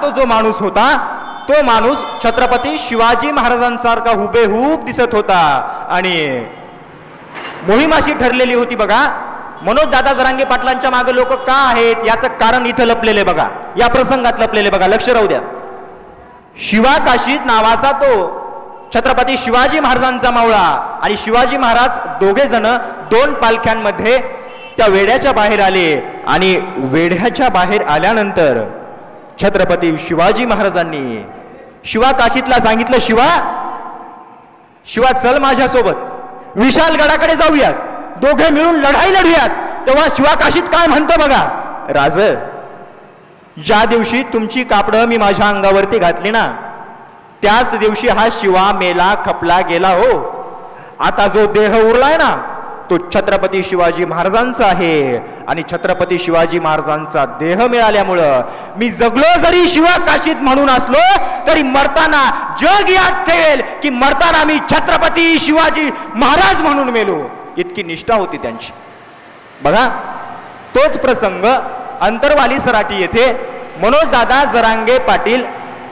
तो जो माणूस होता तो माणूस छत्रपती शिवाजी महाराजांसारखा हुबेहूब दिसत होता आणि मोहीम अशी ठरलेली होती बघा. मनोज दादा जरांगे पाटलांच्या मागे लोक का आहेत याचं कारण इथं लपलेले बघा, या प्रसंगात लपलेले बघा, लक्ष राहू द्या. शिवा काशीद नावाचा तो छत्रपती शिवाजी महाराजांचा मावळा आणि शिवाजी महाराज दोघे जण दोन पालख्यांमध्ये त्या वेढ्याच्या बाहेर आले आणि वेढ्याच्या बाहेर आल्यानंतर छत्रपती शिवाजी महाराजांनी शिवा काशीदला सांगितलं, शिवा चल माझ्यासोबत विशालगडाकडे जाऊयात, दोघे मिळून लढाई लढूयात. तेव्हा शिवा काशीद काय म्हणतो बघा, राज ज्या दिवशी तुमची कापडं मी माझ्या अंगावरती घातली ना त्याच दिवशी हा शिवा मेला खपला गेला हो. आता जो देह उरलाय ना तो छत्रपती शिवाजी महाराजांचा आहे आणि छत्रपती शिवाजी महाराजांचा देह मिळाल्यामुळं मी जगलो जरी शिवा काशीद म्हणून असलो तरी मरताना जग याद ठेवेल की मरताना मी छत्रपती शिवाजी महाराज म्हणून मेलो. इतकी निष्ठा होती त्यांची बघा. तोच प्रसंग अंतरवाली सराटी येथे मनोज दादा जरांगे पाटील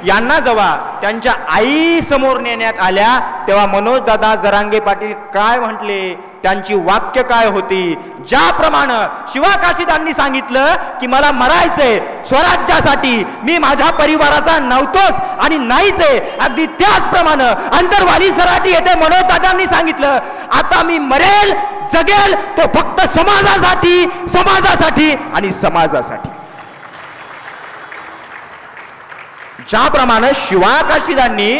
यांना जेव्हा त्यांच्या आई समोर नेण्यात आल्या तेव्हा मनोज दादा जरांगे पाटील काय म्हटले, त्यांची वाक्य काय होती. ज्याप्रमाणे शिवा काशीदांनी सांगितलं की मला मरायचंय स्वराज्यासाठी, मी माझ्या परिवाराचा नव्हतोच आणि नाहीच आहे, अगदी त्याचप्रमाणे अंतरवाली सराटी येथे मनोज दादांनी सांगितलं आता मी मरेल जगेल तो फक्त समाजासाठी समाजासाठी आणि समाजासाठी. ज्याप्रमाणे शिवा काशीदांनी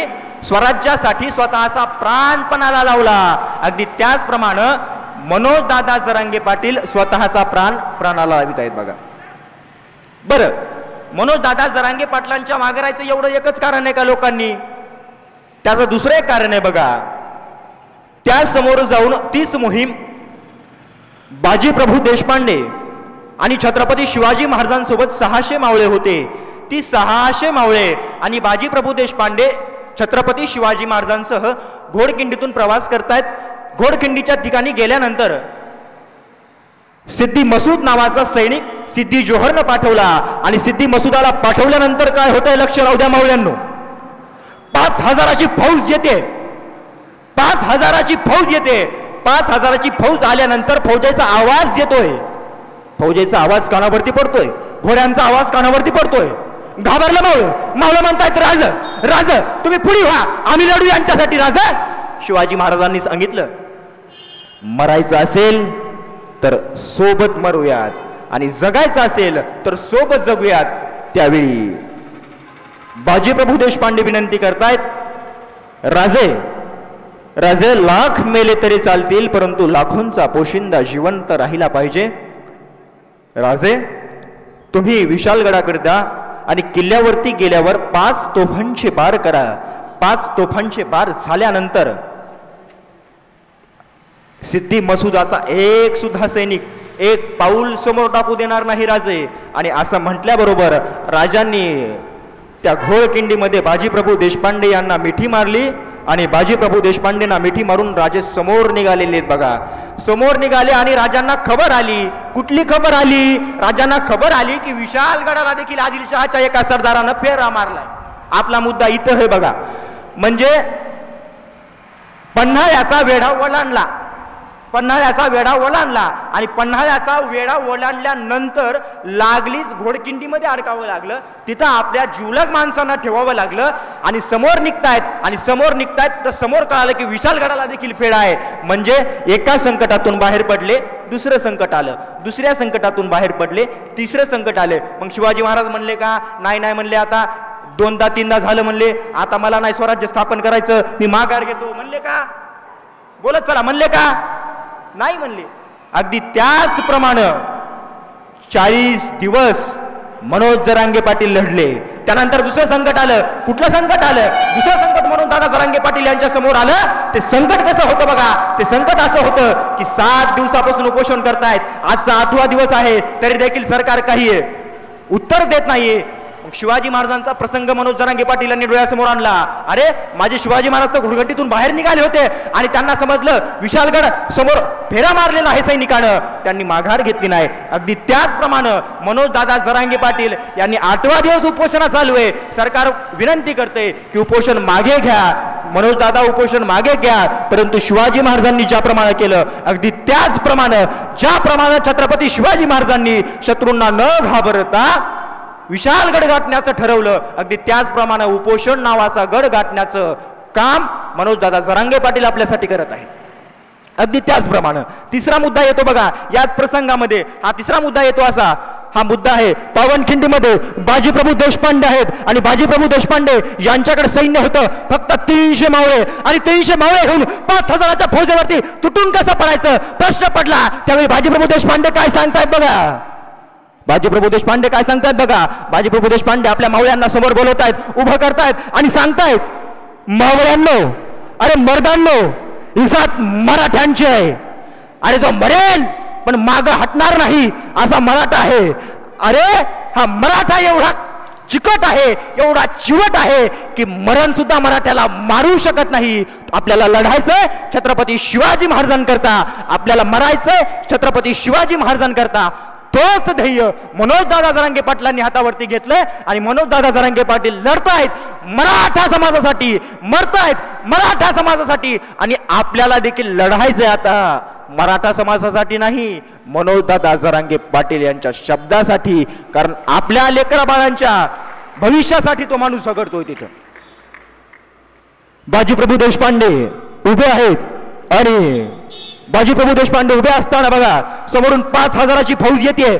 स्वराज्यासाठी स्वतःचा प्राण पणाला लावला अगदी त्याचप्रमाणे मनोज दादा जरांगे पाटील स्वतःचा प्राणाला लावित आहेत बघा. बरं, मनोज दादा जरांगे पाटलांच्या मागे राहायचं एवढं एकच कारण आहे का लोकांनी? त्याचं दुसरं एक कारण आहे बघा. त्या समोर जाऊन तीच मोहीम बाजीप्रभू देशपांडे आणि छत्रपती शिवाजी महाराजांसोबत 600 मावळे होते. ती 600 मावळे आणि बाजीप्रभू देशपांडे छत्रपती शिवाजी महाराजांसह घोडखिंडीतून प्रवास करतायत. घोडखिंडीच्या ठिकाणी गेल्यानंतर सिद्धी मसूद नावाचा सैनिक सिद्धी जोहरनं पाठवला आणि सिद्धी मसूदाला पाठवल्यानंतर काय होतंय लक्ष राहू द्या मावळ्यांनो. 5000ची फौज येते, 5000ची फौज येते. 5000ची फौज आल्यानंतर फौजेचा आवाज येतोय, फौजेचा आवाज कानावरती पडतोय, घोड्यांचा आवाज कानावरती पडतोय. घाबरलं मावळं म्हणतायत राज राज तुम्ही पुढे व्हा, आम्ही लढू यांच्यासाठी. राजा शिवाजी महाराजांनी सांगितलं मरायचं असेल तर सोबत मरूयात आणि जगायचं असेल तर सोबत जगूयात. त्यावेळी बाजीप्रभू देशपांडे विनंती करतायत राजे राजे लाख मेले तरी चालतील परंतु लाखोंचा पोशिंदा जिवंत राहिला पाहिजे. राजे तुम्ही विशालगडाकडे द्या आणि किल्ल्यावरती गेल्यावर 5 तोफांचे बार करा. 5 तोफांचे बार झाल्यानंतर सिद्धी मसूदाचा एक सुद्धा सैनिक एक पाऊल समोर टाकू देणार नाही राजे. आणि असं म्हटल्याबरोबर राजांनी त्या घोडखिंडीमध्ये बाजीप्रभू देशपांडे यांना मिठी मारली आणि बाजीप्रभू देशपांडेंना मिठी मारून राजे समोर निघालेले आहेत बघा. समोर निघाले आणि राजांना खबर आली. कुठली खबर आली? राजांना खबर आली की विशालगडाला देखील आदिलशहाच्या एका सरदारानं फेरा मारलाय. आपला मुद्दा इथं आहे बघा. म्हणजे पन्हाळ्याचा वेढा ओलांडला, पन्हाळ्याचा वेढा ओलांडला आणि पन्हाळ्याचा वेढा ओलांडल्यानंतर लागलीच घोडखिंडीमध्ये अडकावं लागलं. तिथं आपल्या जिवलग माणसांना ठेवावं लागलं आणि समोर निघतायत तर समोर कळालं की विशालगडाला देखील फेडा आहे. म्हणजे एका संकटातून बाहेर पडले, दुसरं संकट आलं, दुसऱ्या संकटातून बाहेर पडले, तिसरं संकट आले. मग शिवाजी महाराज म्हणले का नाही म्हणले आता 2दा 3दा झालं म्हणले आता मला नाही स्वराज्य स्थापन करायचं, मी माघार घेतो म्हणले का? बोलत चला म्हणले का? नाही म्हणले. अगदी त्याचप्रमाणे 40 दिवस मनोज जरांगे पाटील लढले. त्यानंतर दुसरं संकट आलं. कुठलं संकट आलं? दुसरं संकट म्हणून दादा जरांगे पाटील यांच्या समोर आलं. ते संकट कसं होतं बघा. ते संकट असं होतं की 7 दिवसापासून उपोषण करतायत. आजचा 8वा दिवस आहे तरी देखील सरकार काही उत्तर देत नाहीये. शिवाजी महाराजांचा प्रसंग मनोज जरांगे पाटील यांनी डोळ्यासमोर आणला. अरे माझे शिवाजी महाराज तर घोडगंटीतून बाहेर निघाले होते आणि त्यांना समजलं विशालगड समोर फेरा मारलेला आहे सैनिकानं, त्यांनी माघार घेतली नाही. अगदी त्याचप्रमाणे मनोज दादा जरांगे पाटील यांनी 8वा दिवस उपोषण चालू आहे. सरकार विनंती करते की उपोषण मागे घ्या, मनोज दादा उपोषण मागे घ्या, परंतु शिवाजी महाराजांनी ज्याप्रमाणे केलं अगदी त्याचप्रमाणे ज्याप्रमाणे छत्रपती शिवाजी महाराजांनी शत्रूंना न घाबरता विशाल गड गाठण्याचं ठरवलं, अगदी त्याचप्रमाणे उपोषण नावाचा गड गाठण्याचं काम मनोज दादा जरांगे पाटील आपल्यासाठी करत आहे. अगदी त्याचप्रमाणे तिसरा मुद्दा येतो बघा याच प्रसंगामध्ये. हा तिसरा मुद्दा येतो असा, हा मुद्दा आहे पावनखिंडीमध्ये बाजीप्रभू देशपांडे आहेत आणि बाजीप्रभू देशपांडे यांच्याकडे सैन्य होतं फक्त 300 मावळे आणि 300 मावळे घेऊन 5000च्या फौजेवरती तुटून कसं पडायचं प्रश्न पडला. त्यावेळी बाजीप्रभू देशपांडे काय सांगतायत बघा, बाजीप्रभू देशपांडे काय सांगतायत बघा. बाजीप्रभू देशपांडे आपल्या मावळ्यांना समोर बोलवतायत, उभं करतायत आणि सांगतायत, मावळ्यांनो, अरे मर्दांनो, इसात मराठ्यांची आहे. अरे जो मरेल पण माग हटणार नाही असा मराठा आहे. अरे हा मराठा एवढा चिकट आहे, एवढा चिवट आहे की मरण सुद्धा मराठ्याला मारू शकत नाही. आपल्याला लढायचंय छत्रपती शिवाजी महाराजांकरता, आपल्याला मरायचंय छत्रपती शिवाजी महाराजांकरता. तोच ध्येय मनोज दादा जरांगे पाटलांनी हातावरती घेतलंय आणि मनोज दादा जरांगे पाटील लढतायत मराठा समाजासाठी, मरतायत मराठा समाजासाठी. आणि आपल्याला देखील लढायचंय आता मराठा समाजासाठी नाही, मनोज दादा जरांगे पाटील यांच्या शब्दासाठी. कारण आपल्या लेकरा बाळांच्या भविष्यासाठी तो माणूस झगडतोय तिथं. बाजीप्रभू देशपांडे उभे आहेत आणि बाजीप्रभू देशपांडे उभे असताना बघा समोरून 5000ची फौज येते.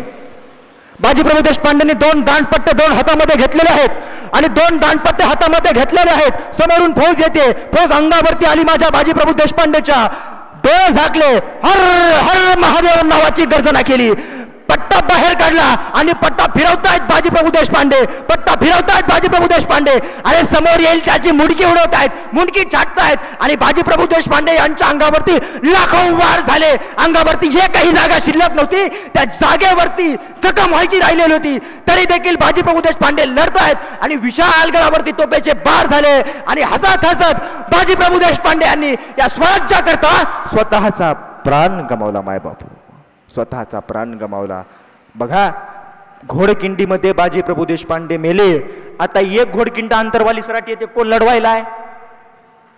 बाजीप्रभू देशपांडेंनी 2 दांडपट्टे 2 हातामध्ये घेतलेले आहेत आणि 2 दांडपट्टे हातामध्ये घेतलेले आहेत. समोरून फौज येते, फौज अंगावरती आली माझ्या बाजीप्रभू देशपांडेच्या, डोळे झाकले, हर हर महादेव नावाची गर्जना केली, पट्टा बाहेर काढला आणि पट्टा फिरवतायत बाजीप्रभू देशपांडे, पट्टा फिरवतायत बाजीप्रभू देशपांडे. अरे समोर येईल त्याची मुंडकी उडवतायत, मुंडकी छाटतायत आणि बाजीप्रभू देशपांडे यांच्या अंगावरती लाखो वार झाले. अंगावरती एकही जागा शिल्लक नव्हती, त्या जागेवरती जखम व्हायची राहिलेली होती. तरी देखील बाजीप्रभू देशपांडे लढतायत आणि विशाल गडावरती तोफेचे बार झाले आणि हसत हसत बाजीप्रभू देशपांडे यांनी या स्वराज्याकरता स्वतःचा प्राण गमावला. मायबापू, स्वतःचा प्राण गमावला. बघा घोडकिंडीमध्ये बाजीप्रभू देशपांडे मेले. आता एक घोडकिंड अंतरवाली सराटी येते, कोण लढवायला आहे?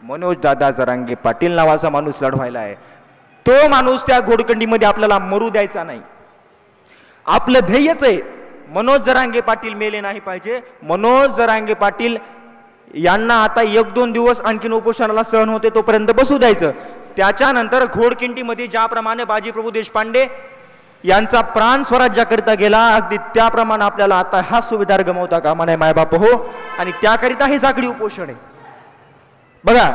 मनोज दादा जरांगे पाटील नावाचा माणूस लढवायला आहे. तो माणूस त्या घोडकिंडीमध्ये आपल्याला मरू द्यायचा नाही. आपलं ध्येयच आहे मनोज जरांगे पाटील मेले नाही पाहिजे. मनोज जरांगे पाटील यांना आता 1-2 दिवस आणखीन उपोषणाला सहन होते तोपर्यंत बसू द्यायचं. त्याच्यानंतर घोडकिंडीमध्ये ज्याप्रमाणे बाजीप्रभू देशपांडे यांचा प्राण स्वराज्याकरिता गेला, अगदी त्याप्रमाणे आपल्याला आता हा सुविधार गमावता कामा नये मायबाप हो. आणि त्याकरिता हे साखळी उपोषण आहे. बघा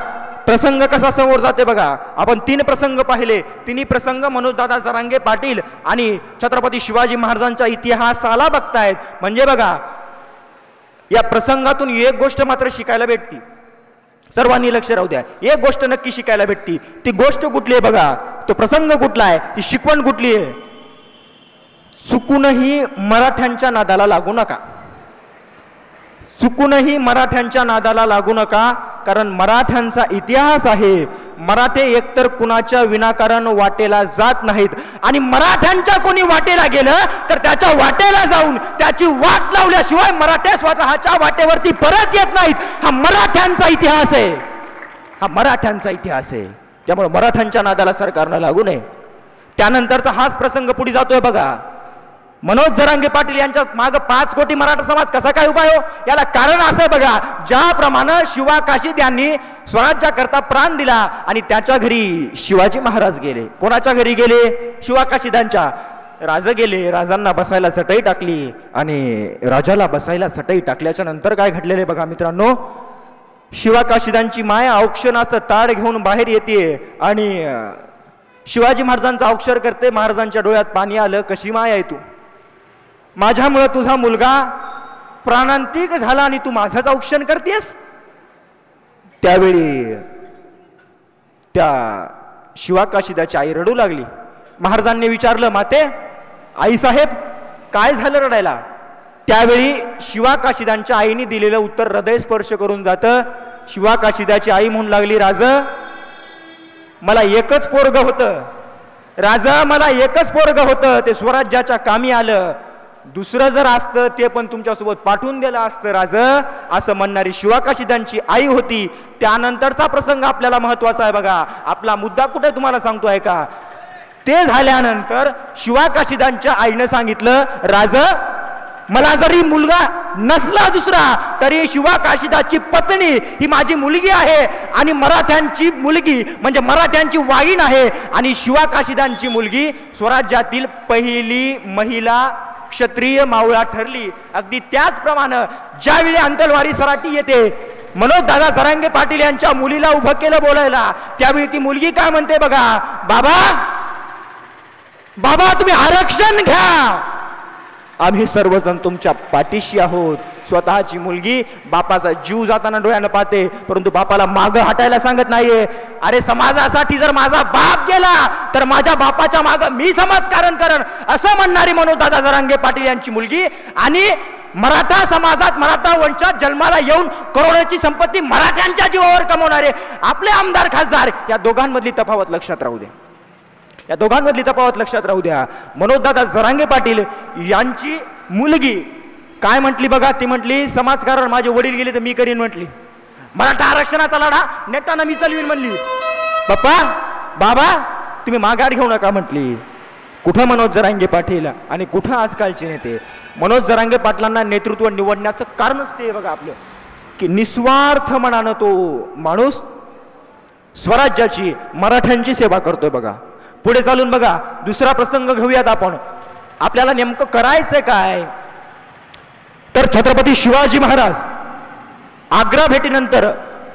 प्रसंग कसा समोर जाते बघा. आपण 3 प्रसंग पाहिले, तिन्ही प्रसंग मनोज दादा जरांगे पाटील आणि छत्रपती शिवाजी महाराजांच्या इतिहासाला बघतायत. म्हणजे बघा या प्रसंगातून एक गोष्ट मात्र शिकायला भेटती, सर्वांनी लक्ष राहू द्या. एक गोष्ट नक्की शिकायला भेटती. ती गोष्ट कुठली आहे बघा, तो प्रसंग कुठला आहे, ती शिकवण कुठली आहे? चुकूनही मराठ्यांच्या नादाला लागू नका, चुकूनही मराठ्यांच्या नादाला लागू नका. कारण मराठ्यांचा इतिहास आहे, मराठे एकतर कुणाच्या विनाकारण वाटेला जात नाहीत आणि मराठ्यांच्या कोणी वाटेला गेलं तर त्याच्या वाटेला जाऊन त्याची वाट लावल्याशिवाय मराठे स्वतःच्या वाटेवरती परत येत नाहीत. हा मराठ्यांचा इतिहास आहे, हा मराठ्यांचा इतिहास आहे. त्यामुळे मराठ्यांच्या नादाला सरकारनं लागू नये. त्यानंतरचा हाच प्रसंग पुढे जातोय बघा. मनोज जरांगे पाटील यांच्या मागे 5 कोटी मराठा समाज कसा काय उभा हो? याला कारण असं बघा, ज्याप्रमाणे शिवा काशीद यांनी स्वराज्याकरता प्राण दिला आणि त्याच्या घरी शिवाजी महाराज गेले. कोणाच्या घरी गेले? शिवा काशीदांच्या. राजा गेले, राजांना बसायला चटई टाकली आणि राजाला बसायला चटई टाकल्याच्या नंतर काय घडलेले बघा मित्रांनो. शिवा काशीदांची माय औक्षणाचं ताड घेऊन बाहेर येते आणि शिवाजी महाराजांचा औक्षर करते. महाराजांच्या डोळ्यात पाणी आलं. कशी माय आहे तू? माझ्यामुळे तुझा मुलगा प्राणांतिक झाला आणि तू माझाच औक्षण करतेस. त्यावेळी त्या शिवा काशीदाची आई रडू लागली. महाराजांनी विचारलं, माते, आई साहेब काय झालं रडायला? त्यावेळी शिवाकाशीदांच्या आईने दिलेलं उत्तर हृदय स्पर्श करून जातं. शिवाकाशीदाची आई म्हणू लागली, राज मला एकच पोरग होतं, राजा मला एकच पोरग होतं, ते स्वराज्याच्या कामी आलं, दुसरं जर असतं ते पण तुमच्यासोबत पाठवून दिलं असतं राज, असं म्हणणारी शिवाकाशीदांची आई होती. त्यानंतरचा प्रसंग आपल्याला महत्वाचा आहे बघा. आपला मुद्दा कुठे तुम्हाला सांगतोय का? ते झाल्यानंतर शिवाकाशीदांच्या आईनं सांगितलं, राज मला जरी मुलगा नसला दुसरा तरी शिवाकाशीदाची पत्नी ही माझी मुलगी आहे आणि मराठ्यांची मुलगी म्हणजे मराठ्यांची वाईन आहे आणि शिवाकाशीदांची मुलगी स्वराज्यातील पहिली महिला क्षत्रिय मावळा ठरली. अगदी त्याचप्रमाणे ज्यावेळी अंतलवारी सराटी येते, मनोज दादा जरांगे पाटील यांच्या मुलीला उभं केलं बोलायला, त्यावेळी ती मुलगी काय म्हणते बघा, बाबा बाबा तुम्ही आरक्षण घ्या, आम्ही सर्वजण तुमच्या पाठीशी आहोत. स्वतःची मुलगी बापाचा जीव जाताना डोळ्यानं पाहते, परंतु बापाला मागं हटायला सांगत नाहीये. अरे समाजासाठी जर माझा बाप गेला तर माझ्या बापाच्या मागं मी समाजकारण करण, असं म्हणणारी मनोज दादा जरांगे पाटील यांची मुलगी आणि मराठा समाजात मराठा वंशात जन्माला येऊन करोडोची संपत्ती मराठ्यांच्या जीवावर कमवणारे आपले आमदार खासदार, या दोघांमधली तफावत लक्षात राहू द्या. या दोघांमधली तफावत लक्षात राहू द्या. मनोजदादा जरांगे पाटील यांची मुलगी काय म्हटली बघा, ती म्हटली समाजकारण माझे वडील गेले तर मी करीन म्हटली, मराठा आरक्षणाचा लढा नेटानं मी चालवीन म्हणली. पप्पा बाबा तुम्ही माघार घेऊ नका म्हटली. कुठं मनोज जरांगे पाटील आणि कुठं आजकालचे नेते? मनोज जरांगे पाटलांना नेतृत्व निवडण्याचं कारणच ते बघा आपलं, की निस्वार्थ मनानं तो माणूस स्वराज्याची मराठ्यांची सेवा करतोय बघा. पुढे चालून बघा दुसरा प्रसंग घेऊयात आपण. आपल्याला नेमकं करायचंय काय? तर छत्रपती शिवाजी महाराज आग्रा भेटीनंतर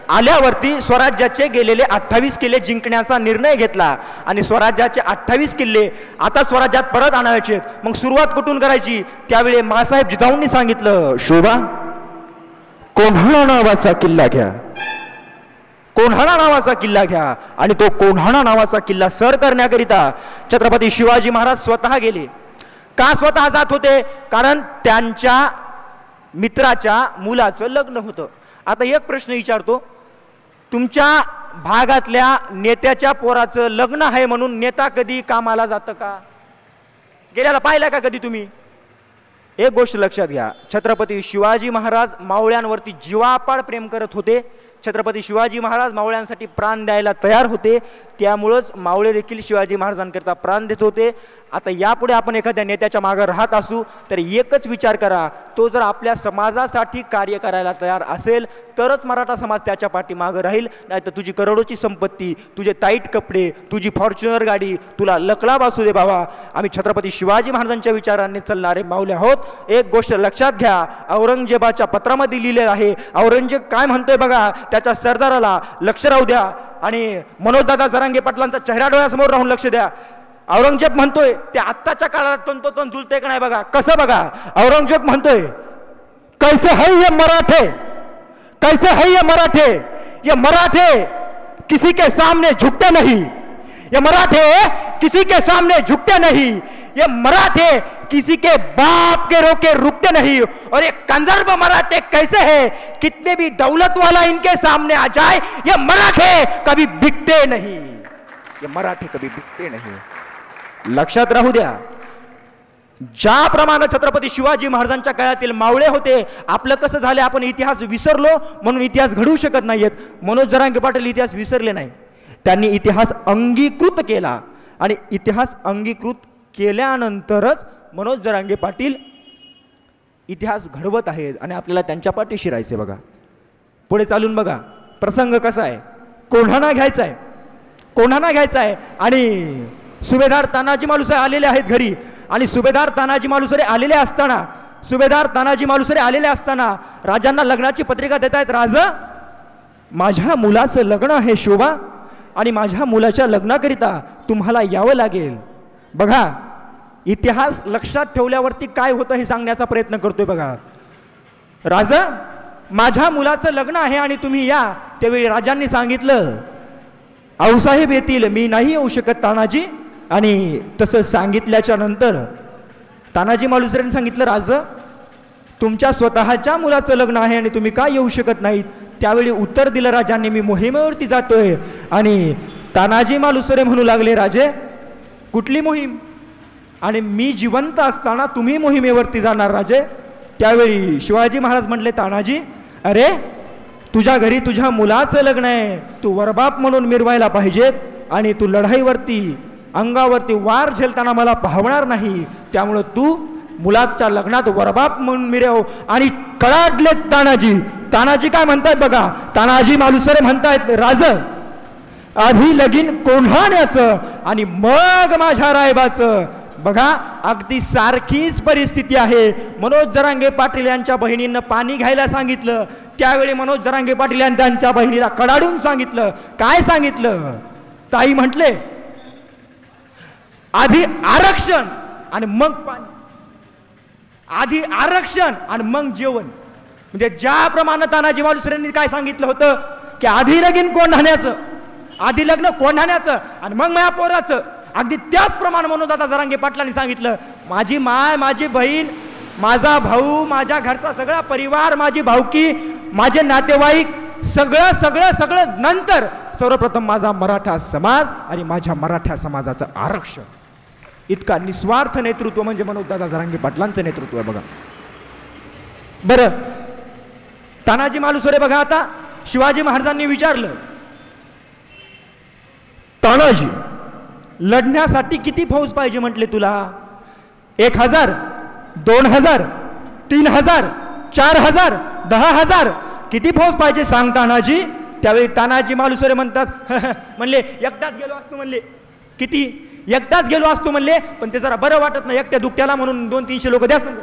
आल्यावरती स्वराज्याचे गेलेले 28 किल्ले जिंकण्याचा निर्णय घेतला आणि स्वराज्याचे 28 किल्ले आता स्वराज्यात परत आणायचे. मग सुरुवात कुठून करायची? त्यावेळी मासाहेब जिजाऊंनी सांगितलं, शोभा कोल्हाणा नावाचा किल्ला घ्या, कोल्हाणा नावाचा किल्ला घ्या. आणि तो कोल्हाणा नावाचा किल्ला सर करण्याकरिता छत्रपती शिवाजी महाराज स्वतः गेले. का स्वतः जात होते? कारण त्यांच्या मित्राच्या मुलाचं लग्न होतं. आता एक प्रश्न विचारतो, तुमच्या भागातल्या नेत्याच्या पोराचं लग्न आहे म्हणून नेता कधी कामाला जातं का? गेल्याला पाहिलं का कधी तुम्ही? एक गोष्ट लक्षात घ्या, छत्रपती शिवाजी महाराज मावळ्यांवरती जीवापाड प्रेम करत होते. छत्रपती शिवाजी महाराज मावळ्यांसाठी प्राण द्यायला तयार होते, त्यामुळंच मावळे देखील शिवाजी महाराजांकरता प्राण देत होते. आता यापुढे आपण एखाद्या नेत्याच्या मागे राहत असू तर एकच विचार करा, तो जर आपल्या समाजासाठी कार्य करायला तयार असेल तरच मराठा समाज त्याच्या पाठीमागं राहील. नाही तर तुझी करोडोची संपत्ती, तुझे टाईट कपडे, तुझी फॉर्च्युनर गाडी तुला लकलाब असू दे बाबा. आम्ही छत्रपती शिवाजी महाराजांच्या विचारांनी चालणारे माऊले आहोत. एक गोष्ट लक्षात घ्या, औरंगजेबाच्या पत्रामध्ये लिहिलेलं आहे. औरंगजेब काय म्हणतोय बघा, त्याच्या सरदाराला लक्ष राहू द्या आणि मनोजदादा जरांगे पाटलांचा चेहरा डोळ्यासमोर राहून लक्ष द्या. औरंगजेब म्हणतोय ते आत्ताच्या काळात तंतोतंत जुळते का नाही बघा. कसं बघा, औरंगजेब म्हणतोय, कैसे है ये मराठे, कैसे है ये मराठे, ये मराठे किसी के सामने झुकते नहीं, ये मराठे किसी के सामने झुकते नहीं, ये मराठे किसी के बाप के रोके रुकते नहीं. और ये कंजर्व मराठे कैसे है, कितने भी दौलत वाला इनके सामने आ जाए ये मराठे कभी बिकते नहीं, ये मराठे कभी बिकते नहीं. लक्षात राहू द्या, ज्याप्रमाणे छत्रपती शिवाजी महाराजांच्या काळातील मावळे होते. आपलं कसं झालं, आपण इतिहास विसरलो म्हणून इतिहास घडवू शकत नाहीयेत. मनोज जरांगे पाटील इतिहास विसरले नाही, त्यांनी इतिहास अंगीकृत केला आणि इतिहास अंगीकृत केल्यानंतरच मनोज जरांगे पाटील इतिहास घडवत आहेत आणि आपल्याला त्यांच्या पाठीशी राहायचे बघा. पुढे चालून बघा प्रसंग कसा आहे. कोल्हाणा घ्यायचा आहे, कोल्हाणा घ्यायचा आहे आणि सुभेदार तानाजी मालुसरे आलेले आहेत घरी. आणि सुभेदार तानाजी मालुसरे आलेले असताना, सुभेदार तानाजी मालुसरे आलेले असताना राजांना लग्नाची पत्रिका देत आहेत. राज माझ्या मुलाचं लग्न आहे शोभा आणि माझ्या मुलाच्या लग्नाकरिता तुम्हाला यावं लागेल. बघा इतिहास लक्षात ठेवल्यावरती काय होतं हे सांगण्याचा प्रयत्न करतोय बघा. राजा माझ्या मुलाचं लग्न आहे आणि तुम्ही या. त्यावेळी राजांनी सांगितलं, आऊसाहेब येतील, मी नाही येऊ शकत तानाजी. आणि तसं सांगितल्याच्या नंतर तानाजी मालुसरेंनी सांगितलं, राज तुमच्या स्वतःच्या मुलाचं लग्न आहे आणि तुम्ही का येऊ शकत नाहीत? त्यावेळी उत्तर दिलं राजांनी, मी मोहिमेवरती जातोय. आणि तानाजी मालुसरे म्हणू लागले, राजे कुठली मोहीम? आणि मी जिवंत असताना तुम्ही मोहिमेवरती जाणार राजे? त्यावेळी शिवाजी महाराज म्हटले, तानाजी अरे तुझ्या घरी तुझ्या मुलाचं लग्न आहे, तू वरबाप म्हणून मिरवायला पाहिजेत आणि तू लढाईवरती अंगावरती वार झेलताना मला पाहणार नाही, त्यामुळं तू मुलाच्या लग्नात वरबाप म्हणून मिरव. आणि कळाडले तानाजी. तानाजी काय म्हणतायत बघा, तानाजी मालुसरे म्हणतायत, राज आधी लगीन कोंढाण्याचं आणि मग माझ्या रायबाचं. बघा अगदी सारखीच परिस्थिती आहे. मनोज जरांगे पाटील यांच्या बहिणींना पाणी घ्यायला सांगितलं, त्यावेळी मनोज जरांगे पाटील यांनी त्यांच्या बहिणीला कडाडून सांगितलं. काय सांगितलं? ताई म्हटले आधी आरक्षण आणि मग पाणी, आधी आरक्षण आणि मग जेवण. म्हणजे ज्याप्रमाणे तानाजी मालुसरेंनी काय सांगितलं होतं की आधी लगीन कोंढाण्याचं, आधी लग्न कोंढाण्याचं आणि मग माझ्या पोराचं, अगदी त्याचप्रमाणे मनोजदादा जरांगे पाटलांनी सांगितलं, माझी माय, माझी बहीण, माझा भाऊ, माझ्या घरचा सगळा परिवार, माझी भावकी, माझे नातेवाईक, सगळं सगळं सगळं नंतर सर्वप्रथम माझा मराठा समाज आणि माझ्या मराठा समाजाचं आरक्षण. इतका निस्वार्थ नेतृत्व म्हणजे मनोजदादा जरांगे पाटलांचं नेतृत्व आहे बघा. बरं तानाजी मालुसरे बघा, आता शिवाजी महाराजांनी विचारलं, तानाजी लढण्यासाठी किती फौज पाहिजे म्हटले तुला? 1000, 2000, 3000, 4000, 10,000 किती फौज पाहिजे सांग तानाजी? त्यावेळी तानाजी मालुसरे म्हणतात म्हणले एकटाच गेलो असतो म्हणले. किती? एकटाच गेलो असतो म्हणले, पण ते जरा बरं वाटत नाही एकट्या दुकट्याला म्हणून 200-300 लोक द्या सांग.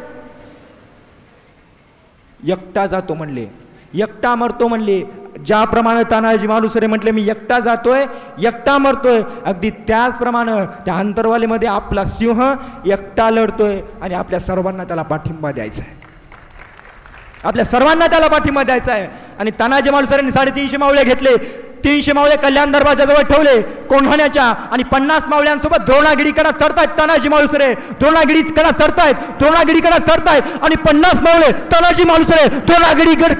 एकटा जातो म्हणले, एकटा मरतो म्हणले. ज्याप्रमाणे तानाजी मालुसरे म्हटले मी एकटा जातोय, एकटा मरतोय, अगदी त्याचप्रमाणे त्या अंतरवालीमध्ये आपला सिंह एकटा लढतोय आणि आपल्या सर्वांना त्याला पाठिंबा द्यायचा आहे, आपल्या सर्वांना त्याला पाठिंबा द्यायचा आहे. आणि तानाजी मालुसरेंनी 350 मावळे घेतले. 300 मावळे कल्याण दरवाजाजवळ ठेवले कोंढाण्याच्या आणि 50 मावळ्यांसोबत द्रोणागिरीकडे चढतायत तानाजी मालुसरे. द्रोणागिरीकडे चढतायत, द्रोणागिरीकडे चढतायत आणि 50 मावळे तानाजी मालुसरे द्रोणागिरीकडे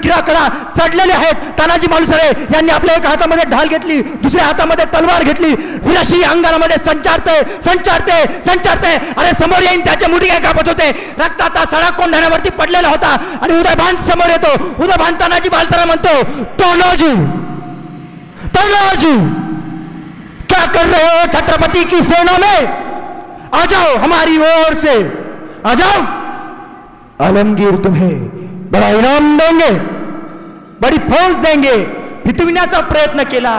चढलेले आहेत. तानाजी मालुसरे यांनी आपल्या एका हातामध्ये ढाल घेतली, दुसऱ्या हातामध्ये तलवार घेतली, विलाशी अंगारामध्ये संचारते संचारते संचारते. अरे समोर येईन त्याचे मुंडके कापत होते, रक्ताचा सडा कोंढाण्यावरती पडलेला होता. आणि उदयभान समोर येतो. उदयभान तानाजी मालुसरे म्हणतो, तानाजी तानाजी क्या कर रहे हो छत्रपति की सेना में? आ जाओ हमारी ओर से, आ जाओ, आलमगीर तुम्हें बड़ा इनाम देंगे, बड़ी फौज देंगे. फितविण्याचा प्रयत्न केला.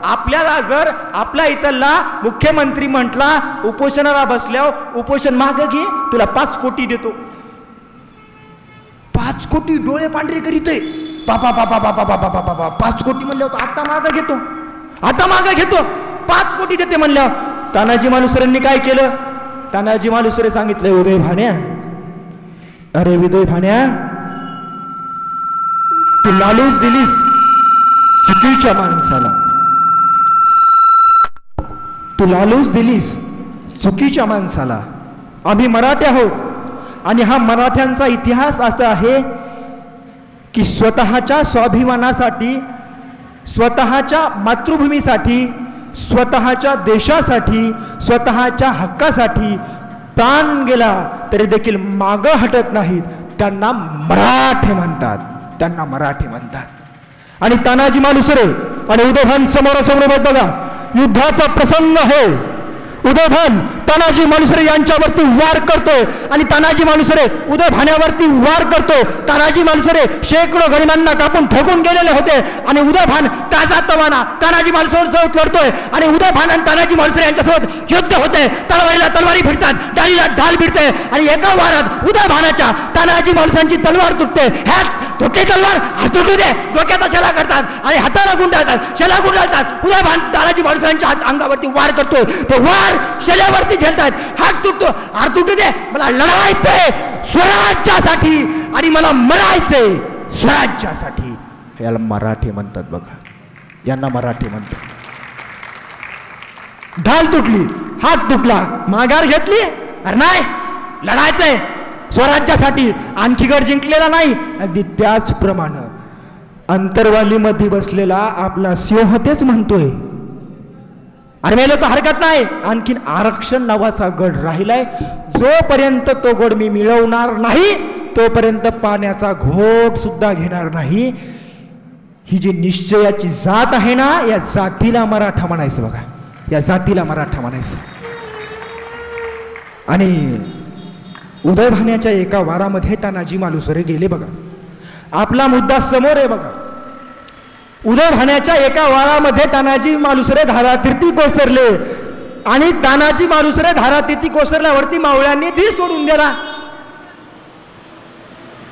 आपल्याला जर आपल्या इथला मुख्यमंत्री म्हटला उपोषणाला बसल्यावर उपोषण माग घे, तुला 5 कोटी देतो. 5 कोटी डोळे पांढरे करीतोय. बाबा बाबा बाबा बाबा बाबा 5 कोटी म्हणल्यावर आता मागं घेतो, आता मागं घेतो, 5 कोटी देते म्हणल्यावर. तानाजी मालुसरेंनी काय केलं? तानाजी मालुसरे सांगितलं, उदय भाण्या, अरे उदय भाण्या, तू लालूच दिलीस चुकीच्या माणसाला, तू लालूच दिलीस चुकीच्या माणसाला. आम्ही मराठी आहोत आणि हा मराठ्यांचा इतिहास असा आहे की स्वतःच्या स्वाभिमानासाठी, स्वतःच्या मातृभूमीसाठी, स्वतःच्या देशासाठी, स्वतःच्या हक्कासाठी प्राण गेला तरी देखील मागं हटत नाहीत. त्यांना मराठे म्हणतात, त्यांना मराठे म्हणतात. आणि तानाजी मालुसरे आणि उदयभान समोरासमोर बघा, युद्धाचा प्रसंग आहे. उदयभान तानाजी मालुसरे यांच्यावरती वार करतोय आणि तानाजी मालुसरे उदयभाण्यावरती वार करतो. तानाजी मालुसरे शेकडो गरिबांना कापून ठोकून गेलेले होते आणि उदयभान ताजा तवाना तानाजी मालुसरेसोबत लढतोय आणि उदयभान आणि तानाजी मालुसरे यांच्यासोबत युद्ध होते. तलवारीला तलवारी भिडतात, डाळीला ढाल भिडते आणि एका वारात उदयभानाच्या तानाजी मालुसऱ्यांची तलवार तुटते. ह्यात तुटली तलवार तुटू दे, डोक्याचा शेला करतात आणि हाताला गुंडाळतात, शेला गुंडाळतात. उदयभान तानाजी मालुसऱ्यांच्या अंगावरती वार करतोय. तो वार शेल्यावरती झेलतात, हात तुटतो. हात तुटू दे, मला लढायचंय स्वराज्यासाठी आणि मला मरायचंय स्वराज्यासाठी. याला मराठी म्हणतात बघा, यांना मराठी म्हणतात. ढाल तुटली, हात तुटला, माघार घेतली, अरे नाही लढायचंय. स्वराज्यासाठी आणखी गड जिंकलेला नाही. अगदी त्याचप्रमाणे अंतरवालीमध्ये बसलेला आपला सिंह तेच म्हणतोय, अरे मेलो तर हरकत नाही, आणखीन आरक्षण नावाचा गड राहिलाय, जोपर्यंत तो गड मी मिळवणार नाही तोपर्यंत पाण्याचा घोट सुद्धा घेणार नाही. ही जी निश्चयाची जात आहे ना, या जातीला मराठा म्हणायचं. बघा, या जातीला मराठा म्हणायचं. आणि उदयभाण्याच्या एका वारामध्ये तानाजी मालुसरे गेले. बघा, आपला मुद्दा समोर आहे. बघा, उदयभाण्याच्या एका वारामध्ये तानाजी मालुसरे धारातीर्थी कोसरले आणि तानाजी मालुसरे धारातीर्थी कोसरल्यावरती मावळ्यांनी धीर सोडून दिला.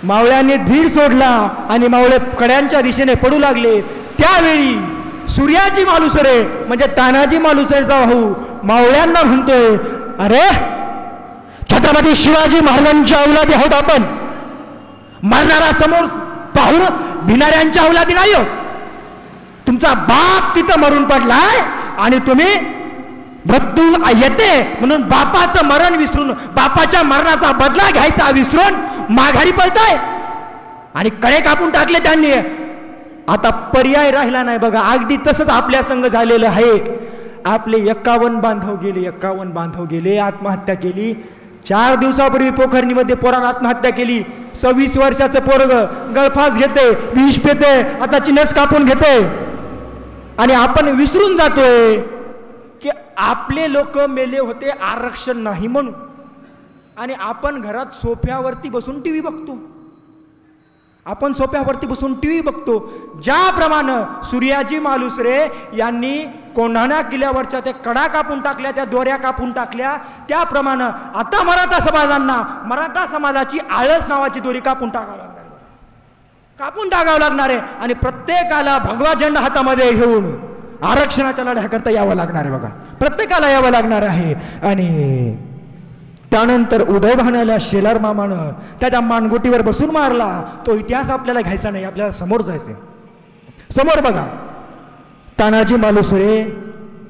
मावळ्यांनी धीर सोडला आणि मावळे कड्यांच्या दिशेने पडू लागले. त्यावेळी सूर्याजी मालुसरे म्हणजे तानाजी मालुसरेचा भाऊ मावळ्यांना म्हणतोय, अरे छत्रपती शिवाजी महाराजांच्या अवलादी आहोत आपण, मरणारा समोर पाहून भिणाऱ्यांच्या अवलादी नाही आहोत. तुमचा बाप तिथं मरून पडलाय आणि तुम्ही मृत्यू येते म्हणून बापाचं मरण विसरून, बापाच्या मरणाचा बदला घ्यायचा विसरून माघारी पळताय आणि कडे कापून टाकले त्यांनी. आता पर्याय राहिला नाही. बघा, अगदी तसंच आपल्या संग झालेलं आहे. आपले 51 बांधव गेले, आत्महत्या केली. 4 दिवसापूर्वी पोखरणीमध्ये पोरानं आत्महत्या केली. 26 वर्षाचं पोरग गळफास घेते, विष पेते, आता चिनस कापून घेते आणि आपण विसरून जातोय की आपले लोक मेले होते आरक्षण नाही म्हणून. आणि आपण घरात सोफ्यावरती बसून टीव्ही बघतो. ज्याप्रमाणे सूर्याजी मालुसरे यांनी कोंढाणा किल्ल्यावरच्या त्या कडा कापून टाकल्या, त्या दोऱ्या कापून टाकल्या, त्याप्रमाणे आता मराठा समाजाची आळस नावाची दोरी कापून टाकावं लागणार आहे आणि प्रत्येकाला भगवा झेंडा हातामध्ये घेऊन आरक्षणाच्या लढ्याकरता यावं लागणार आहे. बघा, प्रत्येकाला यावं लागणार आहे. आणि त्यानंतर उदयभाण्याला शेलार मामानं त्याच्या मानगुटीवर बसून मारला. तो इतिहास आपल्याला घ्यायचा नाही, आपल्याला समोर जायचंय. समोर बघा, तानाजी मालुसरे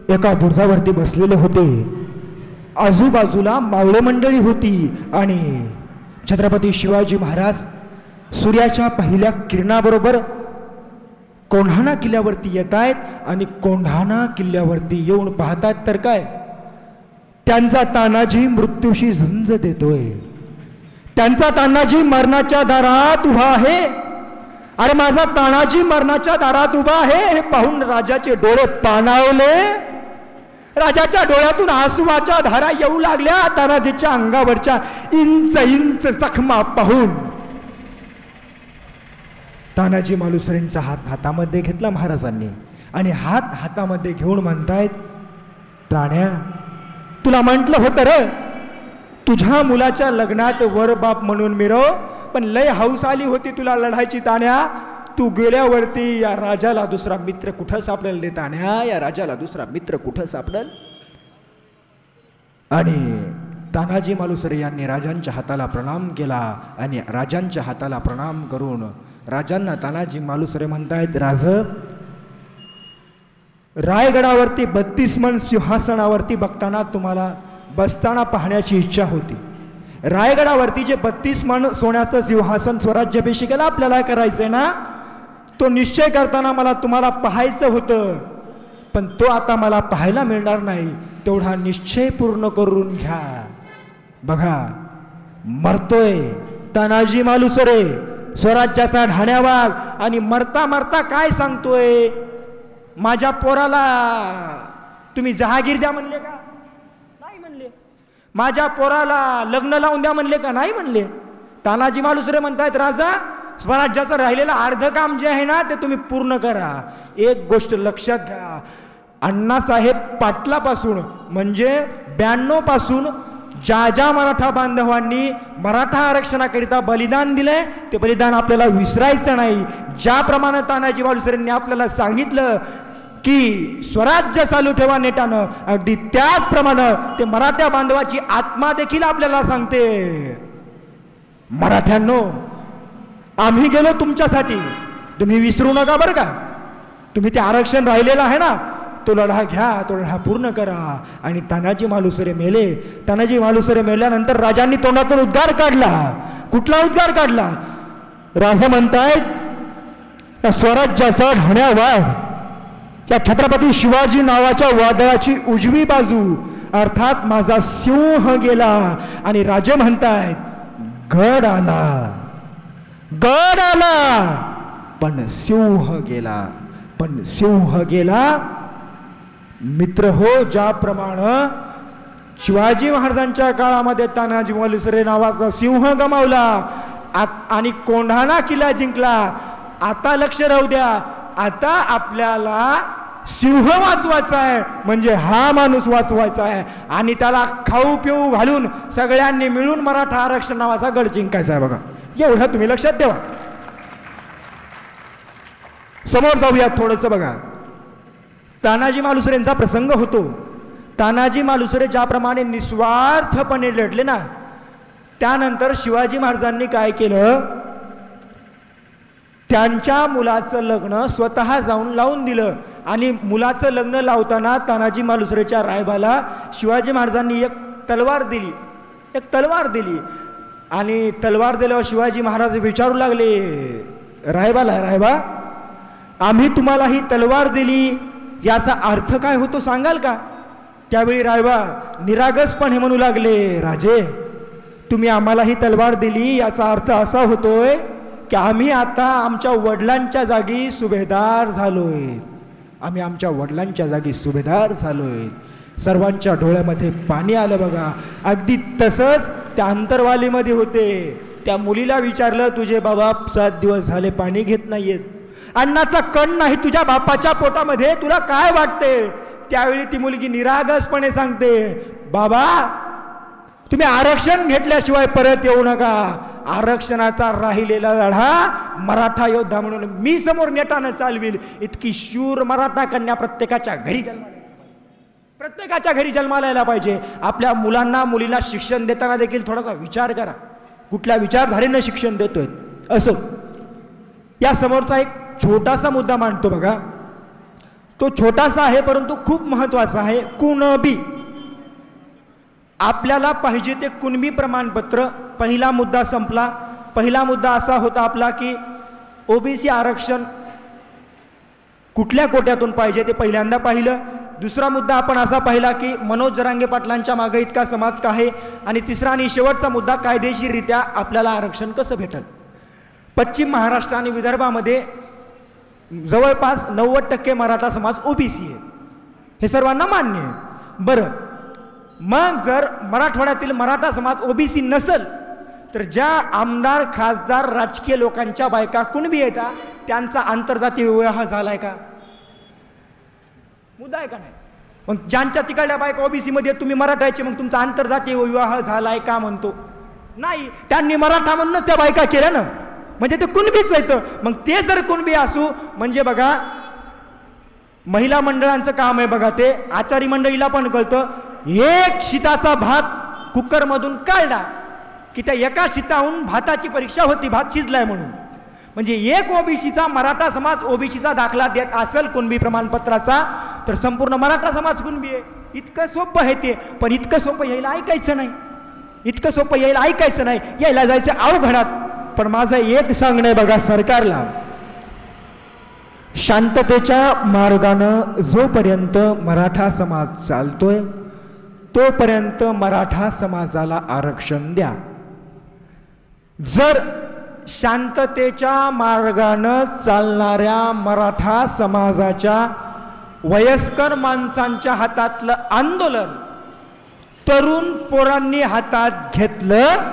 एका बुरुजावरती बसलेले होते. आजूबाजूला मावळे मंडळी होती आणि छत्रपती शिवाजी महाराज सूर्याच्या पहिल्या किरणाबरोबर कोंढाणा किल्ल्यावरती येत आहेत आणि कोंढाणा किल्ल्यावरती येऊन पाहतात तर काय, त्यांचा तानाजी मृत्यूशी झुंज देतोय. त्यांचा तानाजी मरणाच्या दारात उभा आहे. अरे माझा तानाजी मरणाच्या दारात उभा आहे हे पाहून राजाचे डोळे पाणावले. राजाच्या डोळ्यातून आसुवाच्या धारा येऊ लागल्या. तानाजीच्या अंगावरच्या इंच जखमा पाहून तानाजी मालुसरेंचा हात हातामध्ये घेतला महाराजांनी आणि हातामध्ये घेऊन म्हणतायत, ताण्या, तुला म्हटलं होतं रे तुझ्या मुलाच्या लग्नात वर बाप म्हणून मिरव, पण लय हौस आली होती तुला लढायची ताण्या. तू गेल्यावरती या राजाला दुसरा मित्र कुठं सापडेल रे ताण्या, या राजाला दुसरा मित्र कुठं सापडेल. आणि तानाजी मालुसरे यांनी राजांच्या हाताला प्रणाम केला आणि राजांच्या हाताला प्रणाम करून राजांना तानाजी मालुसरे म्हणतायत, राज, रायगडावरती 32 मन सिंहासनावरती बघताना तुम्हाला बसताना पाहण्याची इच्छा होती. रायगडावरती जे 32 मन सोन्याचं सिंहासन स्वराज्याभिषेकाला आपल्याला करायचंय ना, तो निश्चय करताना मला तुम्हाला पाहायचं होतं, पण तो आता मला पाहायला मिळणार नाही. तेवढा निश्चय पूर्ण करून घ्या. बघा, मरतोय तानाजी मालुसरे स्वराज्याचा ढाण्यावाग आणि मरता मरता काय सांगतोय, माझ्या पोराला तुम्ही जहागीर द्या म्हणले का? नाही म्हणले. माझ्या पोराला लग्न लावून द्या म्हणले का? नाही म्हणले. तानाजी मालुसरे म्हणतायत, राजा, स्वराज्याचं राहिलेलं अर्ध काम जे आहे ना ते तुम्ही पूर्ण करा. एक गोष्ट लक्षात घ्या, अण्णासाहेब पाटलापासून म्हणजे 92 पासून ज्या ज्या मराठा बांधवांनी मराठा आरक्षणाकरिता बलिदान दिलंय ते बलिदान आपल्याला विसरायचं नाही. ज्याप्रमाणे तानाजी मालुसरेंनी आपल्याला सांगितलं की स्वराज्य चालू ठेवा नेटानं, अगदी त्याचप्रमाणे ते मराठा बांधवाची आत्मा देखील आपल्याला सांगते, मराठ्यांनो, आम्ही गेलो तुमच्यासाठी, तुम्ही विसरू नका बरं का. तुम्ही ते आरक्षण राहिलेलं आहे ना तो लढा घ्या, तो लढा पूर्ण करा. आणि तानाजी मालुसरे मेले. तानाजी मालुसरे मेल्यानंतर राजांनी तोंडातून उद्गार काढला. कुठला उद्गार काढला? राजा म्हणतायत स्वराज्याचा ढण्यावाद, त्या छत्रपती शिवाजी नावाच्या वादळाची उजवी बाजू अर्थात माझा सिंह गेला. आणि राजे म्हणतायत गड आला, गड आला, पण सिंह गेला, पण सिंह गेला. मित्र हो, ज्याप्रमाणे शिवाजी महाराजांच्या काळामध्ये तानाजी मालुसरे नावाचा सिंह गमावला आणि कोंढाणा किल्ला जिंकला. आता लक्ष राहू द्या, आता आपल्याला सिंह वाचवायचा आहे, म्हणजे हा माणूस वाचवायचा आहे. आणि त्याला खाऊ पिऊ घालून सगळ्यांनी मिळून मराठा आरक्षण नावाचा गड जिंकायचा आहे. बघा, एवढं तुम्ही लक्षात ठेवा. समोर जाऊया थोडंसं. बघा, तानाजी मालुसरेंचा प्रसंग होतो. तानाजी मालुसरे ज्याप्रमाणे निस्वार्थपणे लढले ना, त्यानंतर शिवाजी महाराजांनी काय केलं, त्यांच्या मुलाचं लग्न स्वतः जाऊन लावून दिलं. आणि मुलाचं लग्न लावताना तानाजी मालुसरेच्या रायबाला शिवाजी महाराजांनी एक तलवार दिली, एक तलवार दिली. आणि तलवार दिल्यावर शिवाजी महाराज विचारू लागले रायबाला, रायबा आम्ही तुम्हाला ही तलवार दिली, याचा अर्थ काय होतो सांगाल का? त्यावेळी रायबा निरागसपणे म्हणू लागले, राजे तुम्ही आम्हाला ही तलवार दिली, याचा अर्थ असा होतोय की आम्ही आता आमच्या वडिलांच्या जागी सुभेदार झालोय, आम्ही आमच्या वडिलांच्या जागी सुभेदार झालोय. सर्वांच्या डोळ्यामध्ये पाणी आलं. बघा, अगदी तसंच त्या अंतरवालीमध्ये होते. त्या मुलीला विचारलं, तुझे बाबा 7 दिवस झाले पाणी घेत नाहीयेत, अन्नाचा कण नाही तुझ्या बापाच्या पोटामध्ये, तुला काय वाटते? त्यावेळी ती मुलगी निरागसपणे सांगते, बाबा तुम्ही आरक्षण घेतल्याशिवाय परत येऊ नका. आरक्षणाचा राहिलेला लढा मराठा योद्धा म्हणून मी समोर नेटानं चालविल. इतकी शूर मराठा कन्या प्रत्येकाच्या घरी जन्माला, प्रत्येकाच्या घरी जन्माला यायला पाहिजे. आपल्या मुलांना मुलींना शिक्षण देताना देखील थोडासा विचार करा, कुठल्या विचारधारेनं शिक्षण देतोय. असो, या समोरचा एक छोटासा मुद्दा मांडतो. बघा, तो छोटासा आहे परंतु खूप महत्वाचा आहे. कुणबी, आपल्याला पाहिजे ते कुणबी प्रमाणपत्र. पहिला मुद्दा संपला. पहिला मुद्दा असा होता आपला की ओबीसी आरक्षण कुठल्या कोट्यातून पाहिजे ते पहिल्यांदा पाहिलं. दुसरा मुद्दा आपण असा पाहिला की मनोज जरांगे पाटलांच्या मागे इतका समाज का आहे. आणि तिसरा आणि शेवटचा मुद्दा कायदेशीररित्या आपल्याला आरक्षण कसं भेटेल. पश्चिम महाराष्ट्र आणि विदर्भामध्ये जवळपास 90% मराठा समाज ओबीसी आहे, हे सर्वांना मान्य आहे. बरं, मग जर मराठवाड्यातील मराठा समाज ओबीसी नसेल तर ज्या आमदार खासदार राजकीय लोकांच्या बायका कुणबी येतात त्यांचा आंतरजातीय विवाह झालाय का? मुद्दा आहे का नाही? मग ज्यांच्या तिकडल्या बायका ओबीसी मध्ये तुम्ही मराठाचे, मग तुमचा आंतरजातीय विवाह झालाय का म्हणतो? नाही, त्यांनी मराठा म्हणूनच त्या बायका केल्या ना, म्हणजे ते कुणबीच येतं. मग ते जर कुणबी असू म्हणजे बघा, महिला मंडळांचं काम आहे. बघा, ते आचारी मंडळीला पण कळतं. एक शीताचा भात कुकरमधून काढला की त्या एका शीताहून भाताची परीक्षा होती, भात शिजलाय म्हणून. म्हणजे एक ओबीसीचा मराठा समाज ओबीसीचा दाखला देत असेल कुणबी प्रमाणपत्राचा तर संपूर्ण मराठा समाज कुणबी आहे. इतकं सोपं आहे ते. पण इतकं सोपं यायला ऐकायचं नाही, इतकं सोपं यायला ऐकायचं नाही, यायला जायचं अवघडात. पण माझं एक सांगणं आहे बघा सरकारला, शांततेच्या मार्गानं जोपर्यंत मराठा समाज चालतोय तोपर्यंत मराठा समाजाला आरक्षण द्या. जर शांततेच्या मार्गानं चालणाऱ्या मराठा समाजाच्या वयस्कर माणसांच्या हातातलं आंदोलन तरुण पोरांनी हातात घेतलं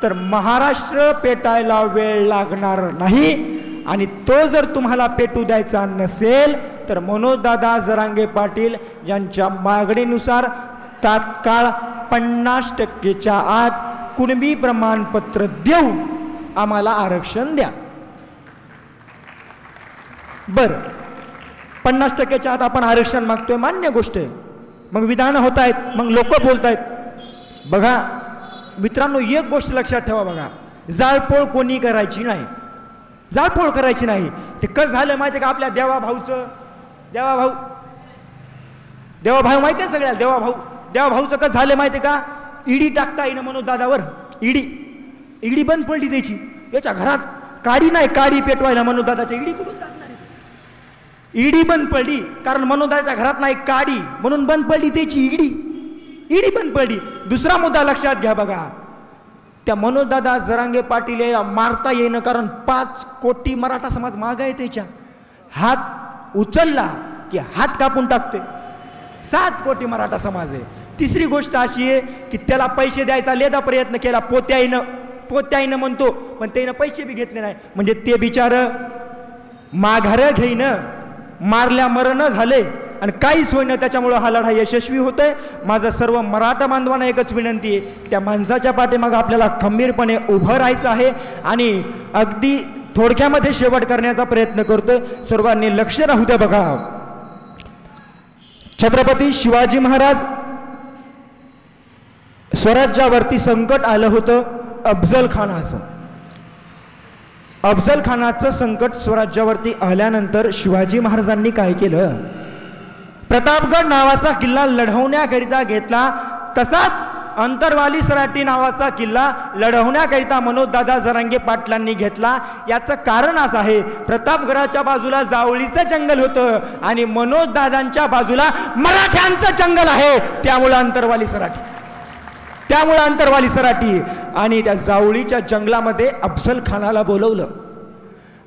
तर महाराष्ट्र पेटायला वेळ लागणार नाही. आणि तो जर तुम्हाला पेटू द्यायचा नसेल तर मनोजदादा जरांगे पाटील यांच्या मागणीनुसार तात्काळ 50%च्या आत कुणबी प्रमाणपत्र देऊन आम्हाला आरक्षण द्या. बर, 50%च्या आत आपण आरक्षण मागतोय, मान्य गोष्ट आहे. मग विधानं होत आहेत, मग लोक बोलत आहेत. बघा मित्रांनो, एक गोष्ट लक्षात ठेवा. बघा, जाळपोळ कोणी करायची नाही, जाळपोळ करायची नाही. ते कसं झालं माहिती आहे का, आपल्या देवाभाऊचं, देवाभाऊ देवाभाऊ माहिती आहे सगळ्या देवाभाऊचं कसं झालं माहिती आहे का? ईडी टाकता येईना मनोज दादावर. ईडी बंद पडली त्याची. याच्या घरात काडी नाही, काडी पेटवायला मनोज दादाच्या ईडी कुठून टाकणार? ईडी बंद पडली कारण मनोज दादाच्या घरात नाही काडी, म्हणून बंद पडली त्याची ईडी बंद पडली. दुसरा मुद्दा लक्षात घ्या बघा, त्या मनोज दादा जरांगे पाटील मारता येईन कारण 5 कोटी मराठा समाज माग आहे त्याच्या. हात उचलला की हात कापून टाकते. 7 कोटी मराठा समाज आहे. तिसरी गोष्ट अशी आहे की त्याला पैसे द्यायचा लेदा प्रयत्न केला पोत्याईनं म्हणतो, पण त्यानं पैसे बी घेतले नाही. म्हणजे ते बिचार माघार घेईन, मारल्या मरण झाले आणि काहीच होईना. त्याच्यामुळं हा लढा यशस्वी होतोय. माझं सर्व मराठा बांधवांना एकच विनंती आहे, त्या माणसाच्या पाठीमागं आपल्याला खंबीरपणे उभं राहायचं आहे आणि अगदी थोडक्यामध्ये शेवट करण्याचा प्रयत्न करतोय. सर्वांनी लक्ष राहू द्या. बघा, छत्रपती शिवाजी महाराज स्वराज्यावरती संकट आलं होतं. अफजल खानाचं संकट स्वराज्यावरती आल्यानंतर शिवाजी महाराजांनी काय केलं? प्रतापगड नावाचा किल्ला लढवण्याकरिता घेतला. तसाच अंतरवाली सराटी नावाचा किल्ला लढवण्याकरिता मनोजदादा जरांगे पाटलांनी घेतला. याचं कारण असं आहे, प्रतापगडाच्या बाजूला जावळीचं जंगल होतं आणि मनोजदादांच्या बाजूला मराठ्यांचं जंगल आहे. त्यामुळे अंतरवाली सराटी आणि त्या जावळीच्या जंगलामध्ये अफजल खानाला बोलवलं.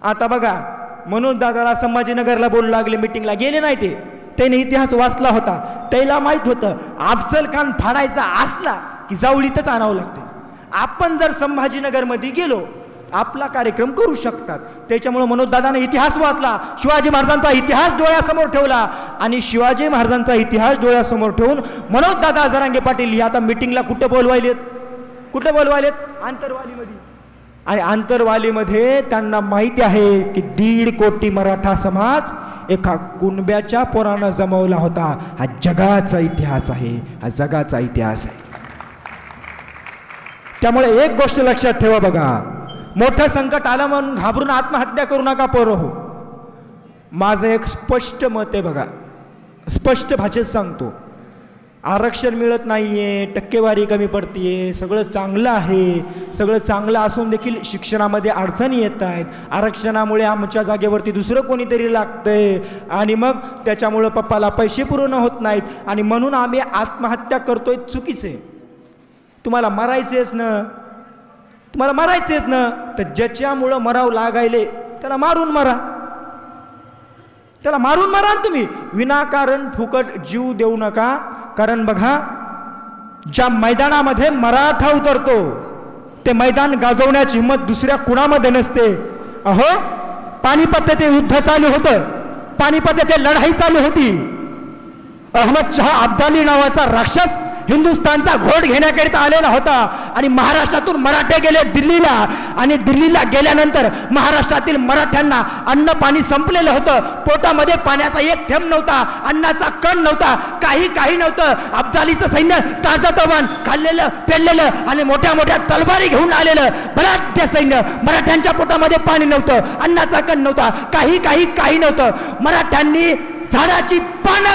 आता बघा, मनोजदादाला संभाजीनगरला बोलू लागले, मिटिंगला गेले नाही. त्याने इतिहास वाचला होता. त्याला माहित होतं अफजल खान फाडायचा असला की जावळीतच आणावं लागते. आपण जर संभाजीनगरमध्ये गेलो आपला कार्यक्रम करू शकतात. त्याच्यामुळे मनोजदादाने इतिहास वाचला, शिवाजी महाराजांचा इतिहास डोळ्यासमोर ठेवला आणि शिवाजी महाराजांचा इतिहास डोळ्यासमोर ठेवून मनोजदादा जरांगे पाटील आता मिटिंगला कुठं बोलवायलेत? अंतरवालीमध्ये. आणि अंतरवालीमध्ये त्यांना माहिती आहे की 1.5 कोटी मराठा समाज एका कुणब्याच्या पोरानं जमवला होता. हा जगाचा इतिहास आहे. त्यामुळे एक गोष्ट लक्षात ठेवा बघा, मोठं संकट आलं म्हणून घाबरून आत्महत्या करू नका पोरं हो. माझं एक स्पष्ट मत आहे बघा, स्पष्ट भाषेत सांगतो. आरक्षण मिळत नाहीये, टक्केवारी कमी पडतीये, सगळं चांगलं आहे. सगळं चांगलं असून देखील शिक्षणामध्ये अडचणी येत आहेत. आरक्षणामुळे आमच्या जागेवरती दुसरं कोणीतरी लागतंय आणि मग त्याच्यामुळं पप्पाला पैसे पूर्ण होत नाहीत आणि म्हणून आम्ही आत्महत्या करतोय. चुकीचं आहे. तुम्हाला मरायचेच ना तर ज्याच्यामुळं मराव लागायले त्याला मारून मारा तुम्ही. विनाकारण फुकट जीव देऊ नका. कारण बघा, ज्या मैदानामध्ये मराठा उतरतो ते मैदान गाजवण्याची हिंमत दुसऱ्या कुणामध्ये नसते. अहो, पानिपत ते युद्ध चालू होतं, पानिपत ते लढाई चालू होती. अहमद शहा अब्दाली नावाचा राक्षस हिंदुस्थानचा घोट घेण्याकरिता आलेला होता आणि महाराष्ट्रातून मराठे गेले दिल्लीला आणि दिल्लीला गेल्यानंतर महाराष्ट्रातील मराठ्यांना अन्न पाणी संपलेलं होतं. पोटामध्ये पाण्याचा एक थेंब नव्हता, अन्नाचा कण नव्हता, काही नव्हतं. अब्दालीचं सैन्य ताजतवान, खाल्लेलं पेरलेलं आणि मोठ्या मोठ्या तलवारी घेऊन आलेलं बलाढ्य सैन्य. मराठ्यांच्या पोटामध्ये पाणी नव्हतं, अन्नाचा कण नव्हता, काही नव्हतं. मराठ्यांनी झाडाची पानं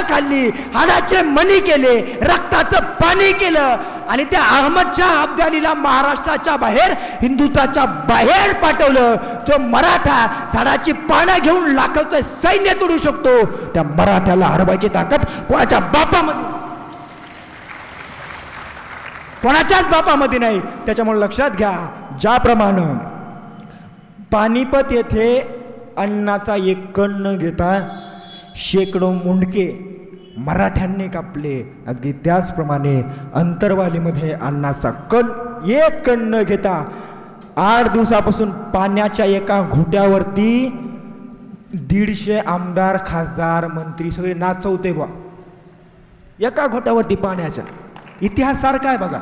खाल्ली, हाडाचे मणी केले, रक्ताचं पाणी केलं आणि त्या अहमदच्या अब्दालीला महाराष्ट्राच्या बाहेर, हिंदुत्वाच्या बाहेर पाठवलं. जो मराठा झाडाची पानं घेऊन लाखाचं सैन्य तोडू शकतो, त्या मराठ्याला हरवायची ताकद कोणाच्याच बापामध्ये नाही. त्याच्यामुळे लक्षात घ्या, ज्याप्रमाणे पानिपत येथे अन्नाचा एक कण न घेता शेकडो मुंडके मराठ्यांनी कापले, अगदी त्याचप्रमाणे अंतरवालीमध्ये अन्नाचा एक कण न घेता 8 दिवसापासून पाण्याच्या एका घोट्यावरती 150 आमदार, खासदार, मंत्री सगळे नाचवते बा. एका घोट्यावरती पाण्याचा इतिहास सारखा आहे बघा.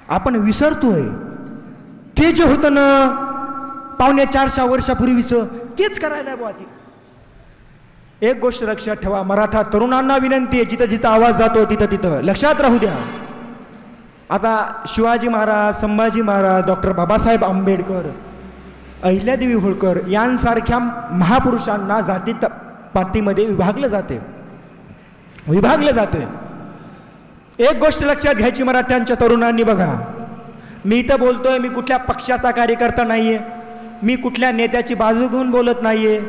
आपण विसरतोय. ते जे होतं ना 450 वर्षापूर्वीचं, तेच करायला बुवा. एक गोष्ट लक्षात ठेवा, मराठा तरुणांना विनंती आहे, जिथं जिथं आवाज जातो तिथं लक्षात राहू द्या. आता शिवाजी महाराज, संभाजी महाराज, डॉक्टर बाबासाहेब आंबेडकर, अहिल्यादेवी होळकर यांसारख्या महापुरुषांना पार्टीमध्ये विभागलं जाते. एक गोष्ट लक्षात घ्यायची मराठ्यांच्या तरुणांनी, बघा, मी इथं बोलतोय, मी कुठल्या पक्षाचा कार्यकर्ता नाहीये, मी कुठल्या नेत्याची बाजू घेऊन बोलत नाहीये.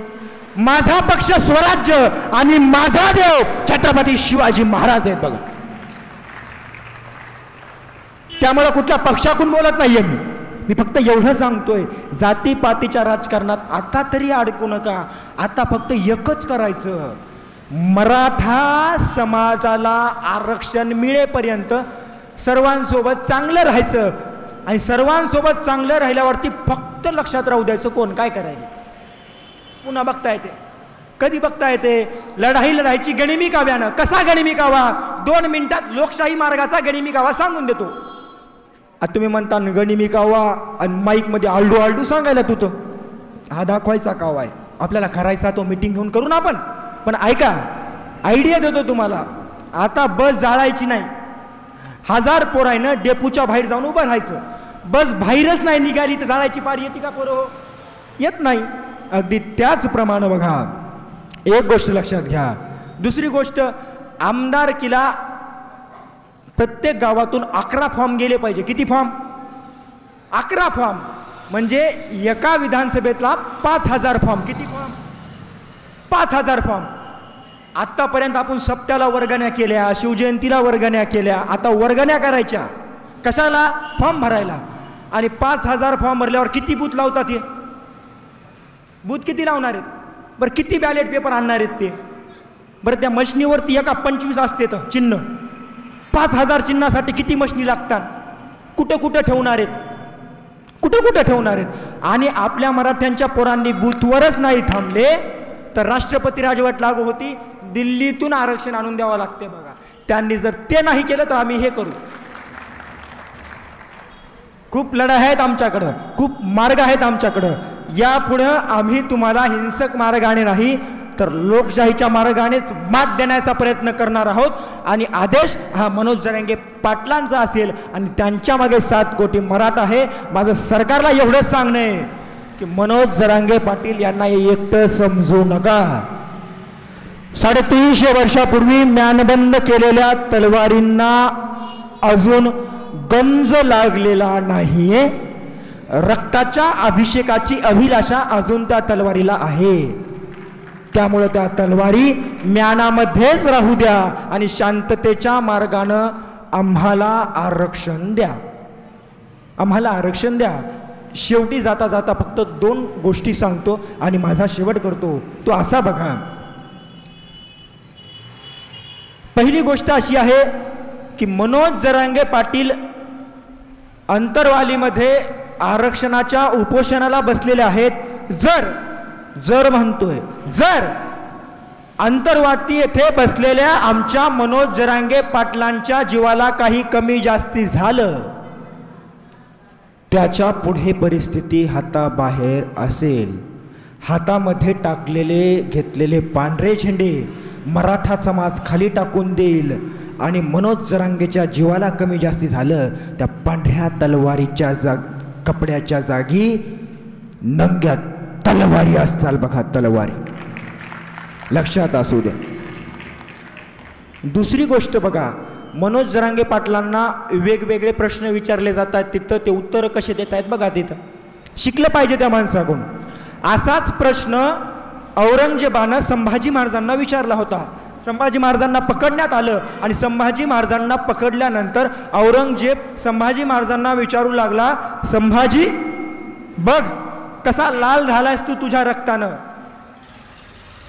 माझा पक्ष स्वराज्य आणि माझा देव छत्रपती शिवाजी महाराज आहेत. बघा, त्यामुळे कुठल्या पक्षाकडून बोलत नाहीये मी फक्त एवढं सांगतोय, जातीपातीच्या राजकारणात आता तरी अडकू नका. आता फक्त एकच करायचं, मराठा समाजाला आरक्षण मिळेपर्यंत सर्वांसोबत चांगलं राहायचं. आणि सर्वांसोबत चांगलं राहिल्यावरती फक्त लक्षात राहू द्यायचं कोण काय करायचं. पुन्हा बघता येते, कधी बघता येते, लढाईची गणिमी काव्यानं. कसा गणिमी कावा? 2 मिनिटात लोकशाही मार्गाचा गणिमी कावा सांगून देतो. आता तुम्ही म्हणता गणिमी कावा आणि माईकमध्ये आलडू सांगायला तू तर हा दाखवायचा कावा आहे, आपल्याला करायचा तो मीटिंग घेऊन करू ना आपण. पण ऐका, आयडिया देतो तुम्हाला. आता बस जाळायची नाही, 1000 पोरायनं डेपूच्या बाहेर जाऊन उभं राहायचं. बस बाहेरच नाही निघाली तर जाळायची पार येते का पोरं? येत नाही. अगदी त्याचप्रमाणे बघा, एक गोष्ट लक्षात घ्या. दुसरी गोष्ट, आमदारकीला प्रत्येक गावातून 11 फॉर्म गेले पाहिजे. किती फॉर्म? 11 फॉर्म. म्हणजे एका विधानसभेतला 5000 फॉर्म. किती फॉर्म? 5000 फॉर्म. आत्तापर्यंत आपण सप्त्याला वर्गण्या केल्या, शिवजयंतीला वर्गण्या केल्या, आता वर्गण्या करायच्या कशाला? फॉर्म भरायला. आणि 5000 फॉर्म भरल्यावर किती बूथ लावतात? हे बूथ किती लावणार आहेत बरं? किती बॅलेट पेपर आणणार आहेत ते बरं? त्या मशनीवरती एका 25 असते तर चिन्ह. 5000 चिन्हासाठी किती मशनी लागतात? कुठं कुठं ठेवणार आहेत? कुठं ठेवणार आहेत? आणि आपल्या मराठ्यांच्या पोरांनी बूथवरच नाही थांबले तर राष्ट्रपती राजवट लागू होती. दिल्लीतून आरक्षण आणून द्यावं लागते. बघा, त्यांनी जर ते नाही केलं तर आम्ही हे करू. खूप लढाई आहेत आमच्याकडं, खूप मार्ग आहेत आमच्याकडं. यापुढं आम्ही तुम्हाला हिंसक मार्गाने नाही तर लोकशाहीच्या मार्गानेच मात देण्याचा प्रयत्न करणार आहोत. आणि आदेश हा मनोज जरांगे पाटलांचा असेल आणि त्यांच्या मागे 7 कोटी मराठा आहे. माझं सरकारला एवढंच सांगणं आहे की मनोज जरांगे पाटील यांना एकटं समजू नका. 350 वर्षापूर्वी म्यानबंद केलेल्या तलवारींना अजून गंज लागलेला नाहीये. रक्ताच्या अभिषेकाची अभिलाषा अजून त्या तलवारीला आहे. त्यामुळे त्या तलवारी म्यानामध्येच राहू द्या आणि शांततेच्या मार्गानं आम्हाला आरक्षण द्या. आम्हाला आरक्षण द्या. शेवटी जाता जाता फक्त 2 गोष्टी सांगतो आणि माझा शेवट करतो. तो असा बघा, पहिली गोष्ट अशी आहे की मनोज जरांगे पाटील अंतरवालीमध्ये आरक्षणाच्या उपोषणाला बसलेले आहेत. जर म्हणतोय, जर अंतरवाती येथे बसलेल्या आमच्या मनोज जरांगे पाटलांच्या जीवाला काही कमी जास्ती झालं, त्याच्या पुढे परिस्थिती हाताबाहेर असेल. हातामध्ये घेतलेले पांढरे झेंडे मराठा समाज खाली टाकून देईल. आणि मनोज जरांगेच्या जीवाला कमी जास्ती झालं, त्या पांढऱ्या तलवारीच्या कपड्याच्या जागी नंग्या तलवारी असताल. बघा, तलवारी लक्षात असू द्या. दुसरी गोष्ट बघा, मनोज जरांगे पाटलांना वेगवेगळे प्रश्न विचारले जातात. तिथं ते उत्तर कसे देत आहेत बघा. तिथं शिकलं पाहिजे त्या माणसाकडून. असाच प्रश्न औरंगजेबानं संभाजी महाराजांना विचारला होता. संभाजी महाराजांना पकडण्यात आलं आणि संभाजी महाराजांना पकडल्यानंतर औरंगजेब संभाजी महाराजांना विचारू लागला, संभाजी बघ कसा लाल झालायस तू तुझ्या रक्तानं.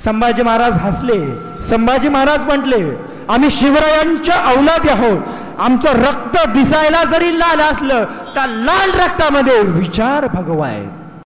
संभाजी महाराज हसले. संभाजी महाराज म्हटले, आम्ही शिवरायांच्या औलाद आहोत. आमचं रक्त दिसायला जरी लाल असलं तर लाल रक्तामध्ये विचार भगवा आहेत.